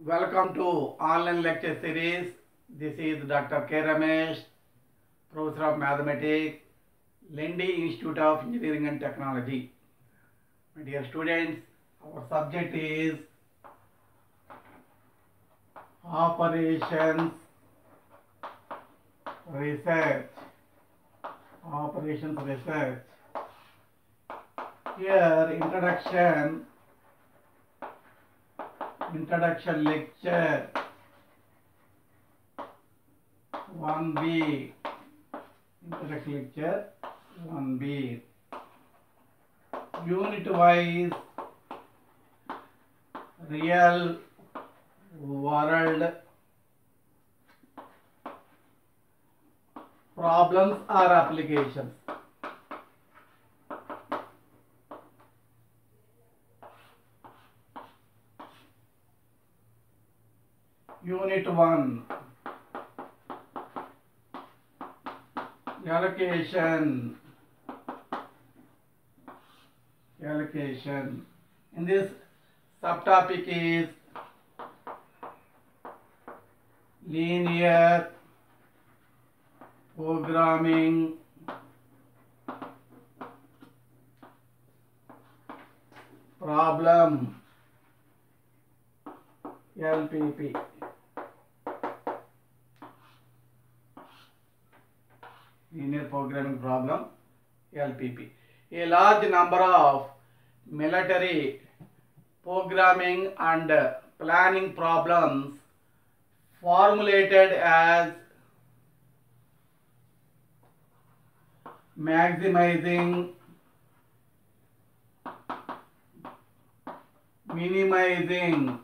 Welcome to online lecture series. This is Dr. K. Ramesh, Professor of Mathematics, Lendi Institute of Engineering and Technology. My dear students, our subject is Operations Research. Operations Research. Here, introduction lecture 1B. Introduction lecture 1B. Unit wise real world problems or applications. Unit 1 allocation. In this subtopic is linear programming problem, LPP. Linear programming problem, LPP. A large number of military programming and planning problems formulated as maximizing, minimizing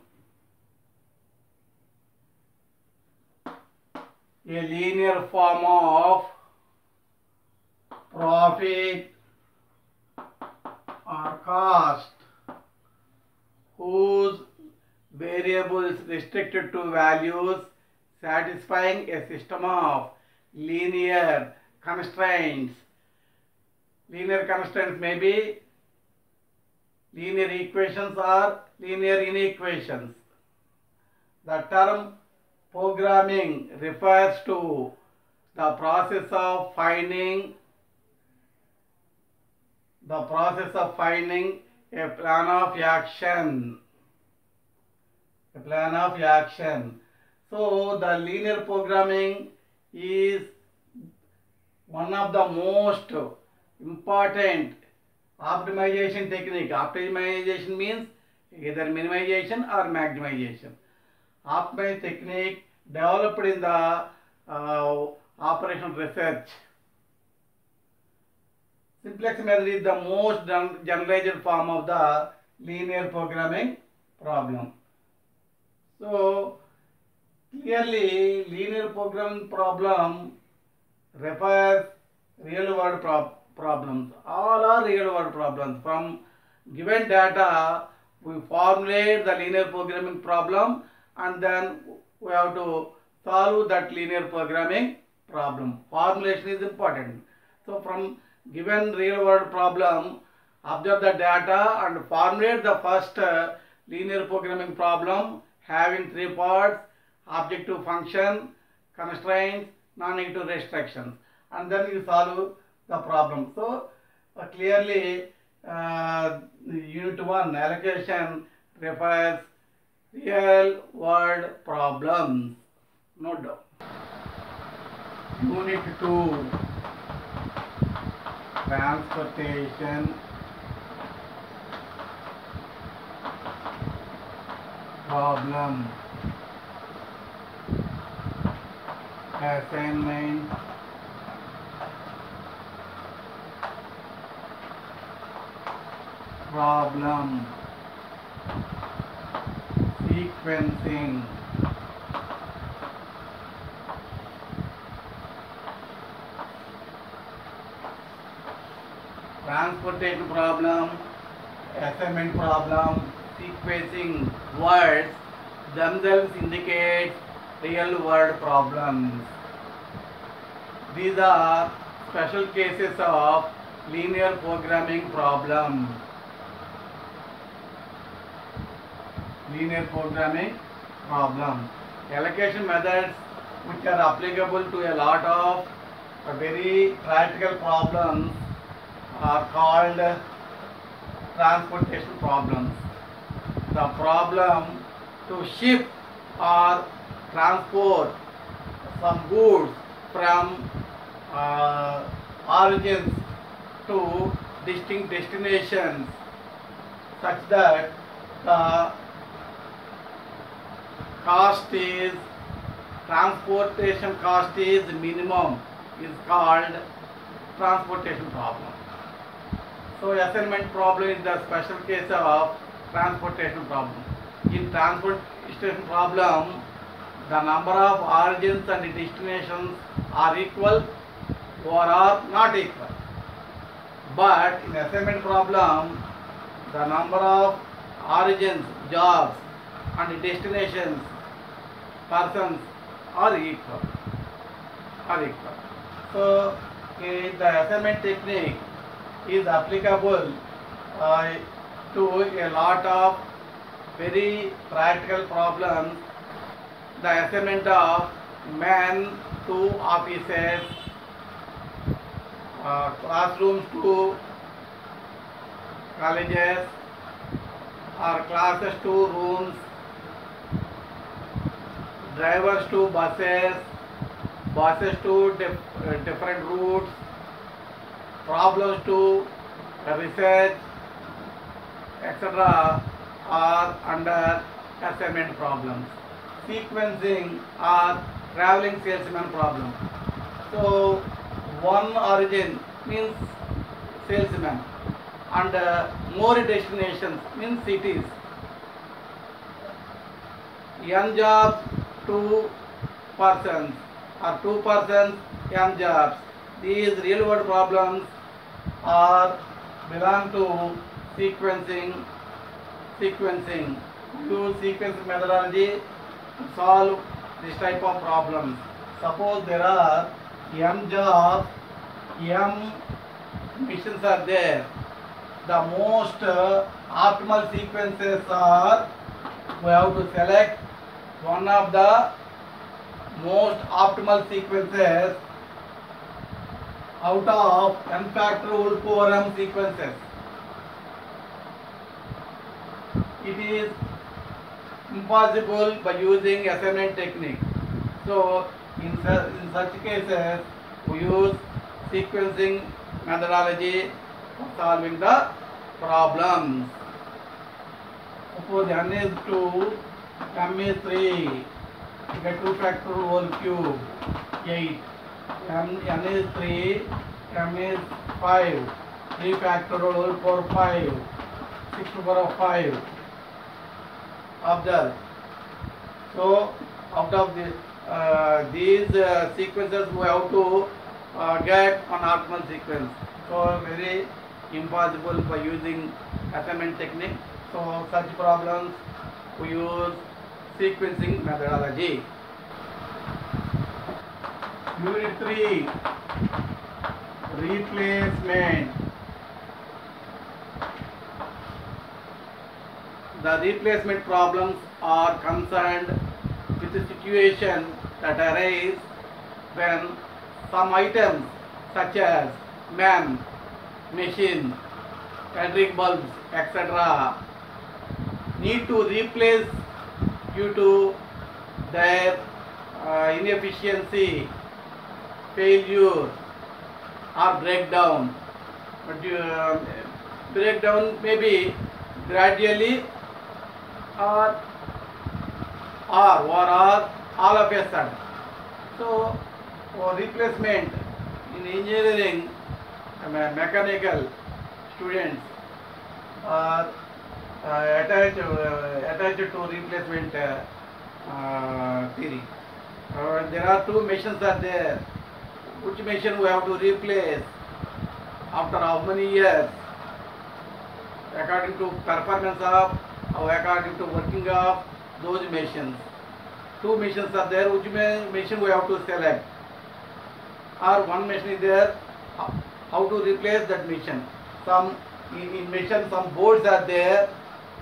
a linear form of profit or cost whose variables restricted to values satisfying a system of linear constraints. Linear constraints may be linear equations or linear inequations. The term programming refers to the process of finding a plan of action. So the linear programming is one of the most important optimization technique. Optimization means either minimization or maximization. Optimization technique developed in the operational research. Simplex method is the most generalized form of the linear programming problem. So clearly, linear programming problem refers real world problems. All are real world problems. From given data, we formulate the linear programming problem and then we have to solve that linear programming problem. Formulation is important. So from given real world problem, observe the data and formulate the first linear programming problem having three parts: objective function, constraints, non-negative restrictions, and then you solve the problem. So clearly unit 1 allocation refers real world problems. Note down. Unit 2 transportation problem. Assignment problem. Sequencing. Transportation problem, assignment problem, sequencing words themselves indicate real world problems. These are special cases of linear programming problem. problem. Allocation methods which are applicable to a lot of very practical problems are called transportation problems. The problem to ship or transport some goods from origins to distinct destinations such that the transportation cost is minimum is called transportation problem. So assignment problem is the special case of transportation problem. In transportation problem, the number of origins and destinations are equal or are not equal. But in assignment problem, the number of origins, jobs and destinations, persons are equal. So the assignment technique is applicable to a lot of very practical problems. The assignment of men to offices, classrooms to colleges, or classes to rooms, drivers to buses, buses to different routes, problems to research, etc. are under assignment problems. Sequencing or traveling salesman problem. So one origin means salesman and more destinations means cities. N jobs, 2 persons or 2 persons, N jobs. These real world problems are belong to sequencing. Use sequencing methodology to solve this type of problems. Suppose there are M jobs, M missions are there. The most optimal sequences are, we have to select one of the most optimal sequences out of n factor whole power m sequences. It is impossible by using assignment technique. So in such cases we use sequencing methodology for solving the problems. Suppose n is 2, m is 3, you get 2 factorial whole cube, 8. N is 3, m is 5, 3 factorial whole power 5, 6 to the power of 5. Observe. So out of these sequences we have to get an optimal sequence. So very impossible by using assignment technique. So such problems we use sequencing methodology. Unit 3, replacement. The replacement problems are concerned with the situation that arise when some items such as man, machine, electric bulbs, etc. need to replace due to their inefficiency, failure or breakdown. But breakdown may be gradually or all of a sudden. So for replacement in engineering, mechanical students are attached to replacement theory. There are two machines are there. Which machine we have to replace after how many years? According to performance of or according to working of those machines. Two machines are there. Which machine we have to select? Or one machine is there. How to replace that machine? Some in machine some bolts are there.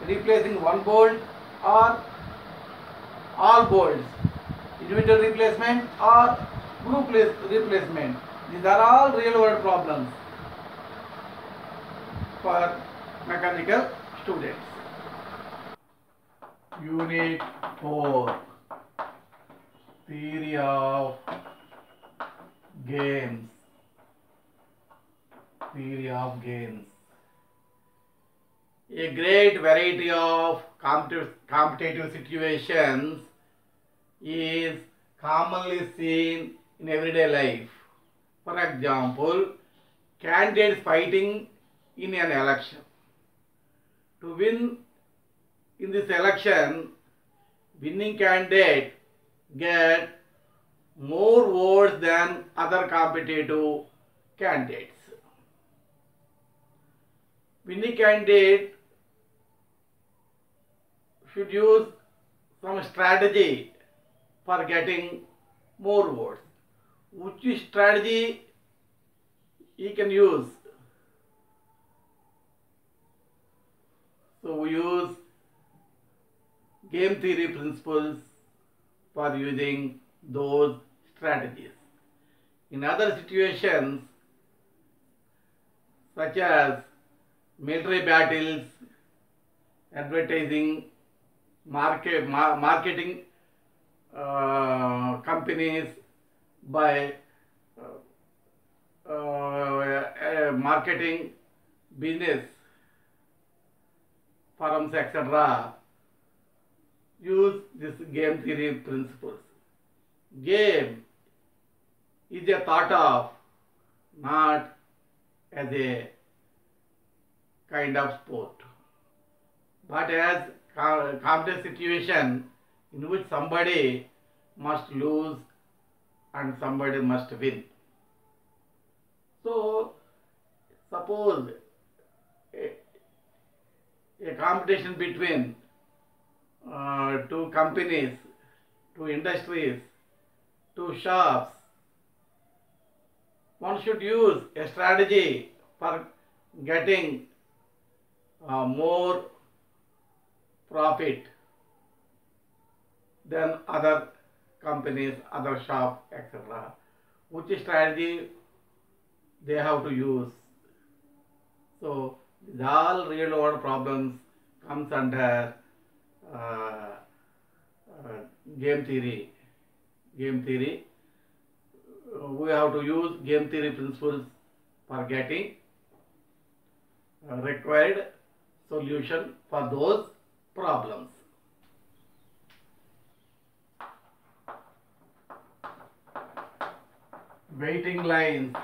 Replacing one bolt or all boards, individual replacement or group replacement. These are all real world problems for mechanical students. Unit 4, Theory of Games. Theory of games. A great variety of competitive situations is commonly seen in everyday life. For example, candidates fighting in an election. To win in this election, winning candidate get more votes than other competitive candidates. Winning candidate should use some strategy for getting more votes. Which strategy he can use? So we use game theory principles for using those strategies. In other situations, such as military battles, advertising, marketing companies by marketing business firms, etc., use this game theory principles. Game is a thought of, not as a kind of sport, but as complex situation in which somebody must lose and somebody must win. So, suppose a competition between two companies, two industries, two shops, one should use a strategy for getting more profit than other companies, other shops, etc. Which strategy they have to use? So these all real world problems comes under game theory. Game theory. We have to use game theory principles for getting required solution for those problems. Waiting lines.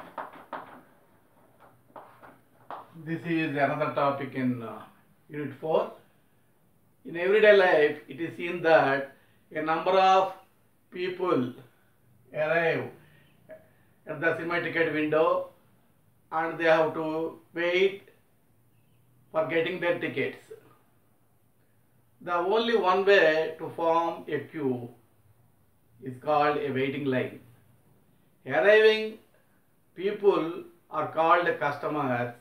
This is another topic in Unit 4. In everyday life, it is seen that a number of people arrive at the cinema ticket window and they have to wait for getting their tickets. The only one way to form a queue is called a waiting line. Arriving people are called customers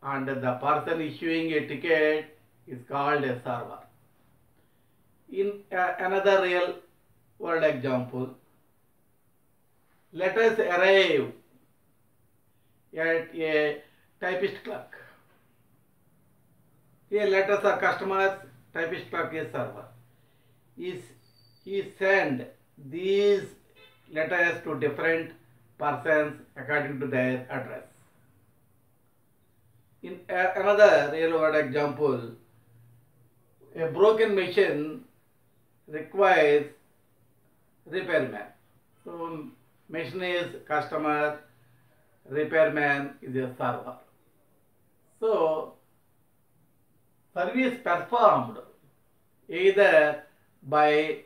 and the person issuing a ticket is called a server. In another real world example, let us arrive at a typist clerk. Here letters are customers, typist clerk is server. He send these letters to different persons according to their address. In another real world example, a broken machine requires repairman. So machine is customer, repairman is a server. So service performed either by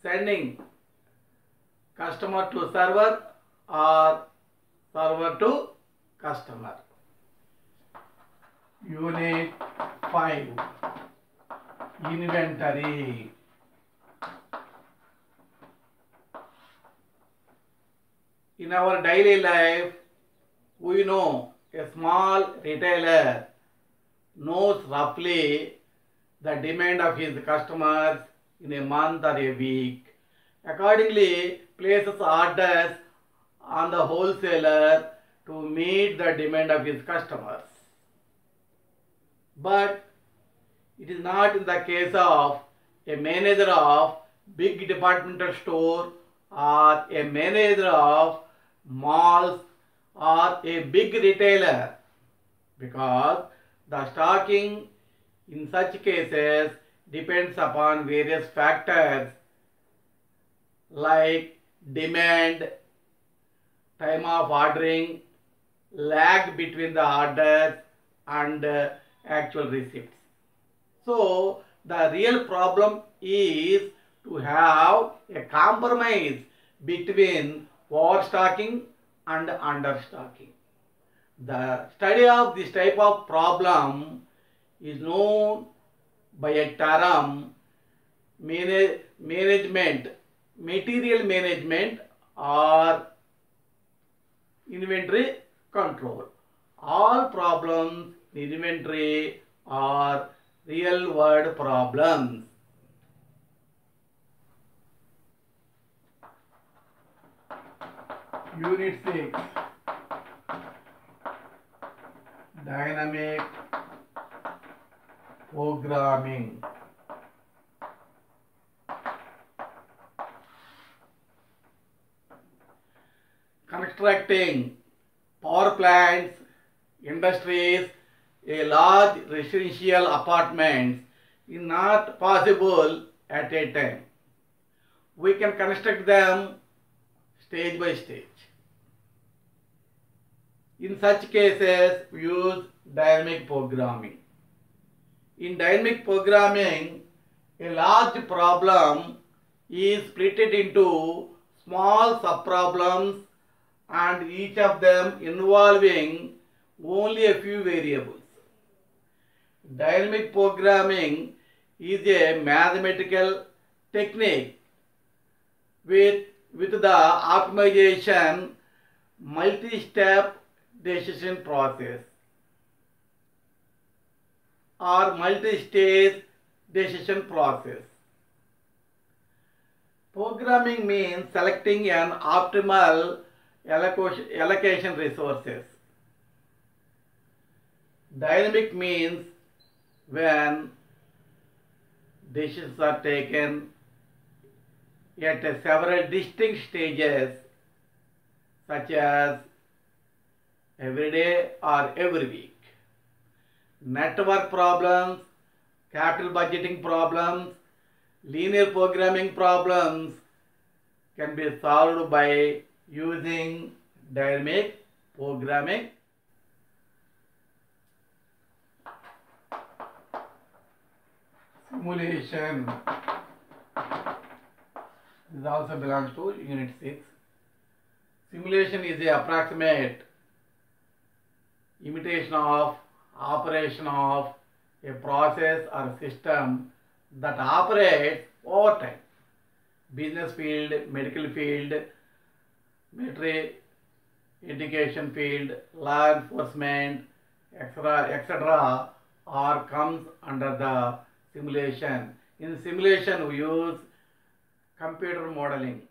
sending customer to server or server to customer. Unit 5, Inventory. In our daily life, we know a small retailer knows roughly the demand of his customers in a month or a week. Accordingly, places orders on the wholesaler to meet the demand of his customers. But it is not in the case of a manager of big departmental store or a manager of malls or a big retailer, because the stocking in such cases depends upon various factors like demand, time of ordering, lag between the orders and actual receipts. So the real problem is to have a compromise between overstocking and understocking. The study of this type of problem is known by a term management, material management or inventory control. All problems in inventory are real world problems. Unit 6, Dynamic Programming. Constructing power plants, industries, a large residential apartments is not possible at a time. We can construct them stage by stage. In such cases, we use dynamic programming. In dynamic programming, a large problem is split into small subproblems and each of them involving only a few variables. Dynamic programming is a mathematical technique with the optimization multi-step decision process or multi-stage decision process. Programming means selecting an optimal allocation resources. Dynamic means when decisions are taken at several distinct stages, such as every day or every week. Network problems, capital budgeting problems, linear programming problems can be solved by using dynamic programming. Simulation. This also belongs to Unit 6. Simulation is an approximate imitation of operation of a process or system that operates over time. Business field, medical field, military, education field, law enforcement, etc. all comes under the simulation. In simulation, we use computer modeling.